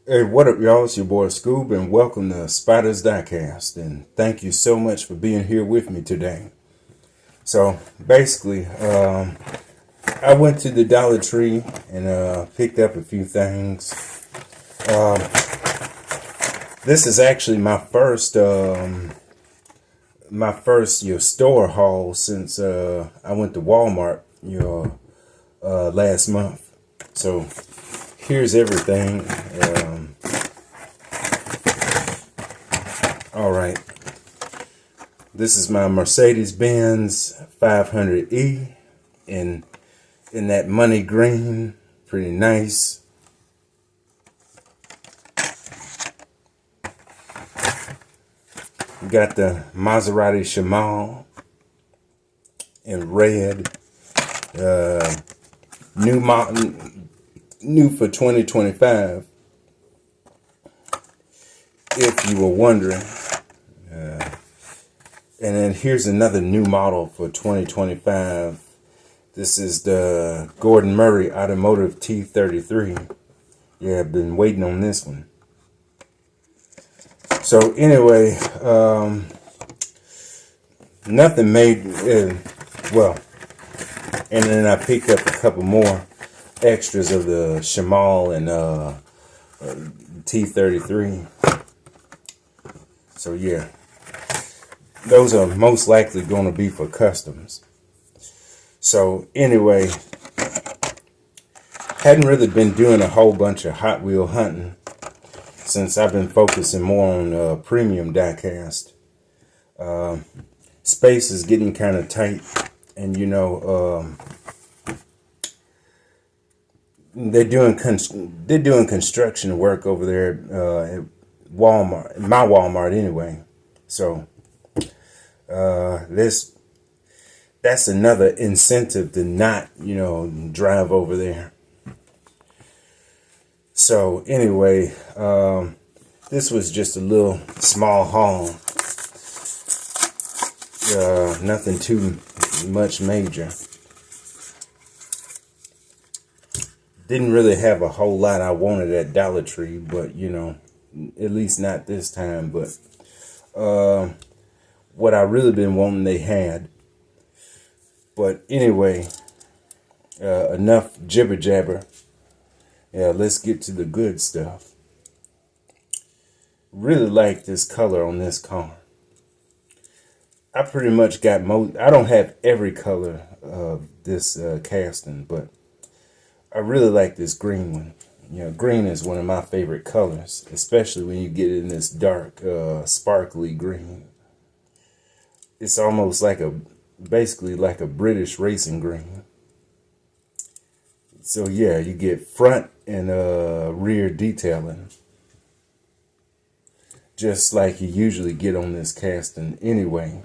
Hey, what up, y'all? It's your boy Scoob, and welcome to Spiders Diecast. And thank you so much for being here with me today. So, basically, I went to the Dollar Tree and picked up a few things. Um, this is actually my first store haul since I went to Walmart last month. So, here's everything. All right. This is my Mercedes-Benz 500E in that money green. Pretty nice. We got the Maserati Shamal in red. New for 2025. If you were wondering. And then here's another new model for 2025. This is the Gordon Murray Automotive T33. Yeah, I've been waiting on this one. So anyway, nothing made, and then I picked up a couple more extras of the Shamal and T33. So yeah. Those are most likely going to be for customs. So anyway, hadn't really been doing a whole bunch of Hot Wheel hunting since I've been focusing more on premium diecast. Space is getting kind of tight, and they're doing construction work over there at Walmart, my Walmart anyway. So. That's another incentive to not, drive over there. So anyway, this was just a little small haul. Nothing too much major. Didn't really have a whole lot I wanted at Dollar Tree, but at least not this time. But what I really been wanting they had. But anyway, enough jibber jabber. Yeah, let's get to the good stuff. Really like this color on this car. I pretty much got I don't have every color of this casting, but I really like this green one. Green is one of my favorite colors, especially when you get in this dark, sparkly green. It's almost basically like a British racing green. So yeah, you get front and rear detailing, just like you usually get on this casting anyway.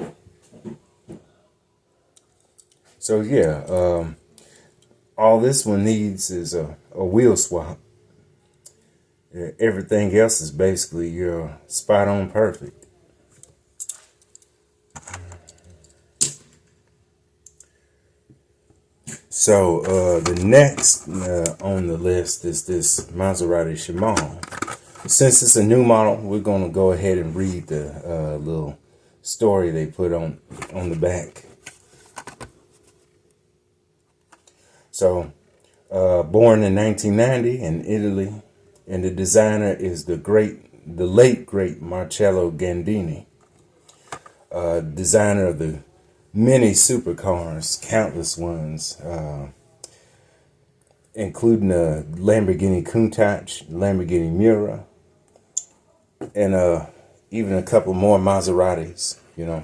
So yeah, all this one needs is a wheel swap. Everything else is basically spot on perfect. So the next on the list is this Maserati Shamal. Since it's a new model, we're going to go ahead and read the little story they put on the back. So, born in 1990 in Italy, and the designer is the late great Marcello Gandini, designer of the many supercars, countless ones, including the Lamborghini Countach, Lamborghini Miura, and even a couple more Maseratis, a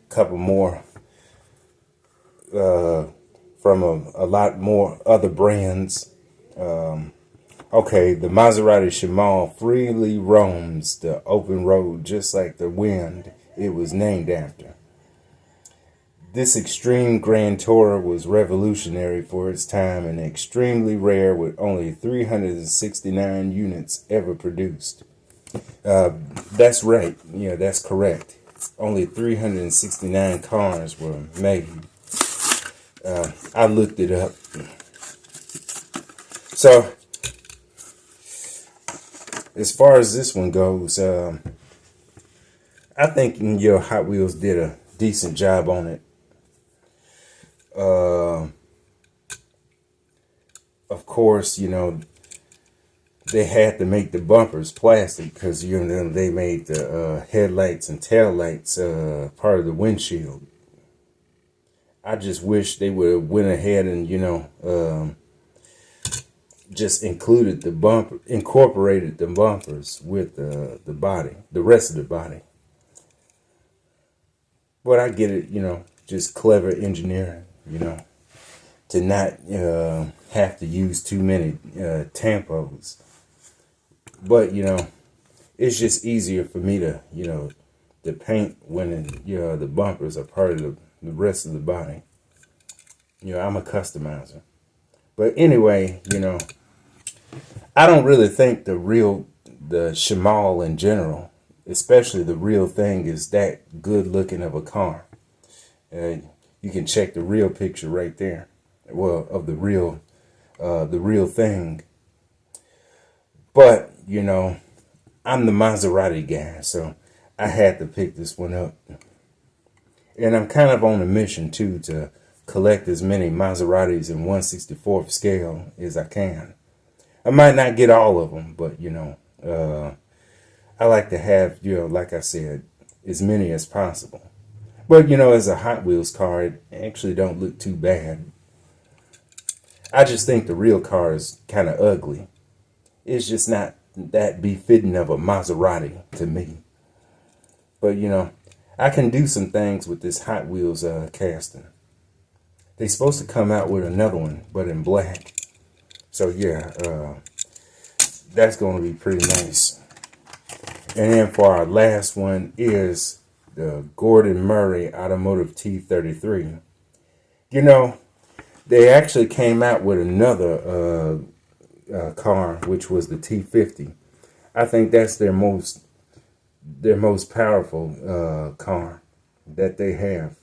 couple more from a lot more other brands. Okay, the Maserati Shamal freely roams the open road just like the wind it was named after. This extreme Grand Tourer was revolutionary for its time and extremely rare, with only 369 units ever produced. That's right. Yeah, that's correct. Only 369 cars were made. I looked it up. So As far as this one goes, I think your Hot Wheels did a decent job on it. Of course, they had to make the bumpers plastic because they made the headlights and tail lights part of the windshield. I just wish they would have went ahead and just incorporated the bumpers with the body, the rest of the body. But I get it, just clever engineering, to not have to use too many tampons. But it's just easier for me to to paint when the bumpers are part of the rest of the body. I'm a customizer. But anyway, I don't really think the Shamal in general, especially the real thing, is that good looking of a car. You can check the real picture right there. Well, of the real thing. But, I'm the Maserati guy, so I had to pick this one up. And I'm kind of on a mission, too, to collect as many Maseratis in 1/64th scale as I can. I might not get all of them, but, I like to have, like I said, as many as possible. But, as a Hot Wheels car, it actually don't look too bad. I just think the real car is kind of ugly. It's just not that befitting of a Maserati to me. But, I can do some things with this Hot Wheels casting. They're supposed to come out with another one, but in black. So, yeah, that's going to be pretty nice. And then for our last one is the Gordon Murray Automotive T33. They actually came out with another car, which was the T50. I think that's their most powerful car that they have.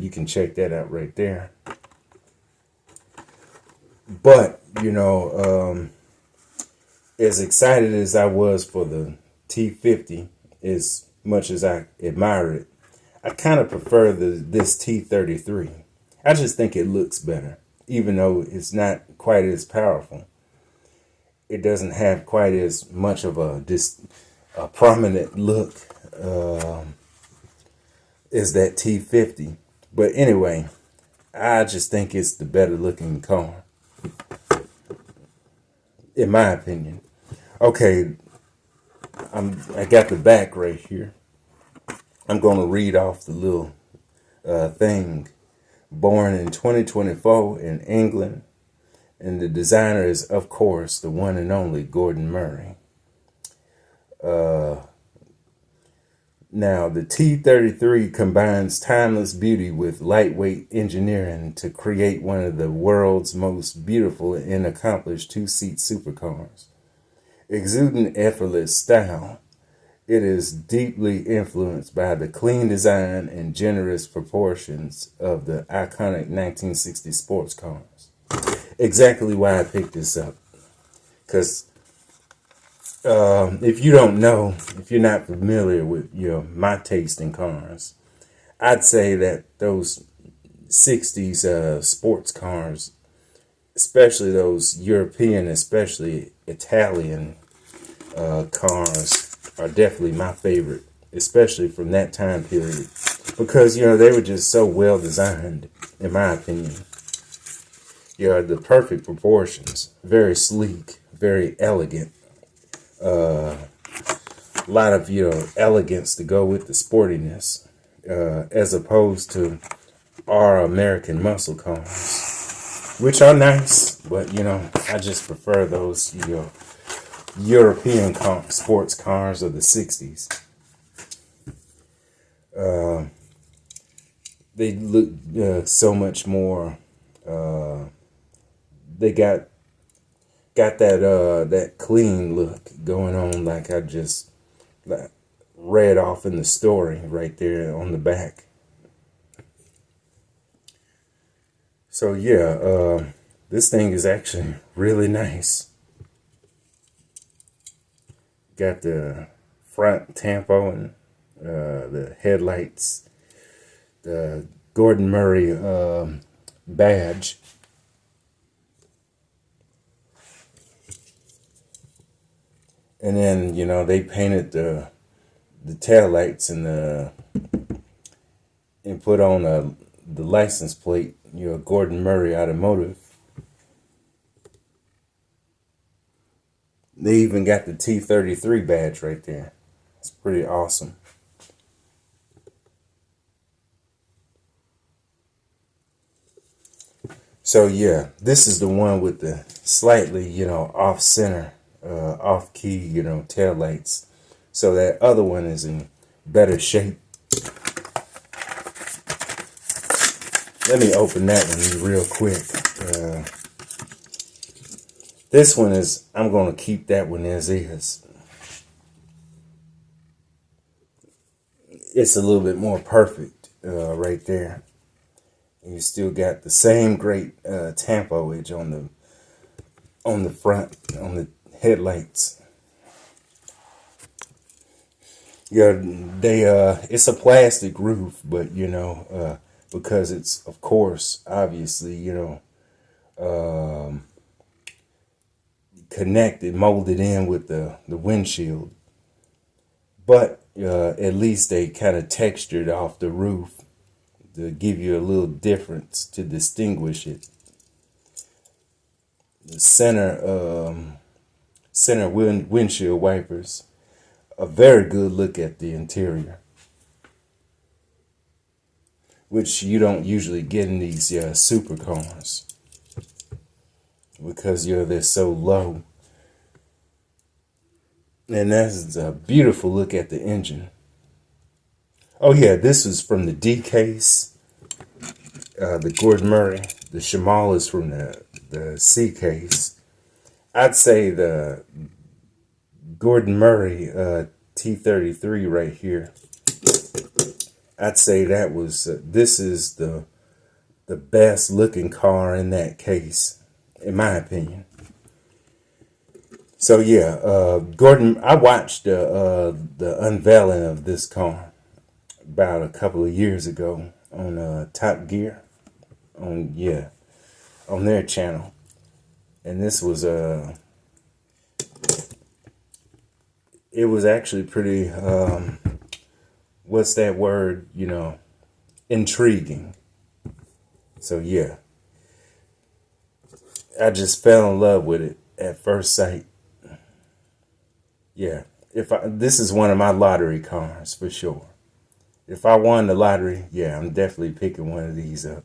You can check that out right there. But as excited as I was for the T50, as much as I admire it, I kind of prefer this T33. I just think it looks better, even though it's not quite as powerful. It doesn't have quite as much of a prominent look as that T50. But anyway, I just think it's the better looking car, in my opinion. Okay, I got the back right here. I'm going to read off the little thing. Born in 2024 in England, and the designer is, of course, the one and only Gordon Murray. Now, the T33 combines timeless beauty with lightweight engineering to create one of the world's most beautiful and accomplished two-seat supercars. Exuding effortless style, it is deeply influenced by the clean design and generous proportions of the iconic 1960 sports cars. Exactly why I picked this up. Because if you don't know, if you're not familiar with my taste in cars, I'd say that those 60s sports cars, especially those European, especially Italian cars, are definitely my favorite, especially from that time period, because they were just so well designed, in my opinion. The perfect proportions, very sleek, very elegant, a lot of elegance to go with the sportiness, as opposed to our American muscle cars, which are nice, but I just prefer those European sports cars of the 60s. They look so much more. They got that clean look going on, like I just read off in the story right there on the back. So, yeah, this thing is actually really nice. got the front tampo and the headlights, the Gordon Murray badge. And then, you know, they painted the taillights and put on the license plate, you know, Gordon Murray Automotive. They even got the T33 badge right there. It's pretty awesome. So yeah, this is the one with the slightly, you know, off center, off key, you know, tail lights. So that other one is in better shape. Let me open that one real quick. This one is, I'm going to keep that one as is. It's a little bit more perfect right there. And you still got the same great tampoage on the front, on the headlights. Yeah, it's a plastic roof, but you know, because it's, of course, obviously, you know, connected, molded in with the windshield. But at least they kind of textured off the roof to give you a little difference to distinguish it. The center windshield wipers, a very good look at the interior, which you don't usually get in these supercars because they're so low. And that's a beautiful look at the engine. Oh yeah, this is from the D case, the Gordon Murray. The Shamal is from the C case. I'd say the Gordon Murray T33 right here, I'd say that was this is the best looking car in that case, in my opinion. So yeah, Gordon, I watched the unveiling of this car about a couple of years ago on Top Gear, on their channel, and this was it was actually pretty what's that word, you know, intriguing. So yeah, I just fell in love with it at first sight. Yeah, this is one of my lottery cars for sure. If I won the lottery, yeah, I'm definitely picking one of these up.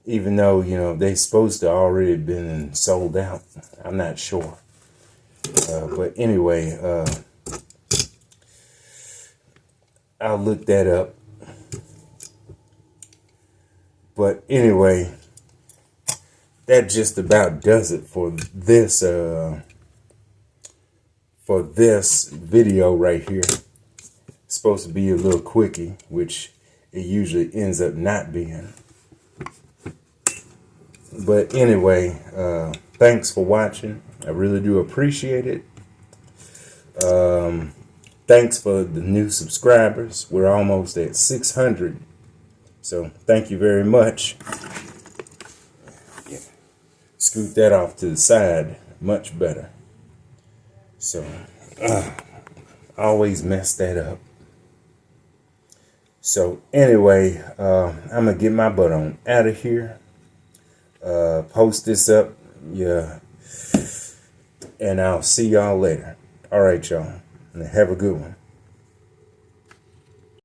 Even though, you know, they supposed to already been sold out. I'm not sure. But anyway, I'll look that up. But anyway, that just about does it for this video right here. It's supposed to be a little quickie, which it usually ends up not being. But anyway, thanks for watching. I really do appreciate it. Thanks for the new subscribers. We're almost at 600. So thank you very much. Scoot that off to the side. Much better. So, I always mess that up. So anyway, I'm going to get my butt on out of here. Post this up. Yeah. And I'll see y'all later. All right, y'all. And have a good one.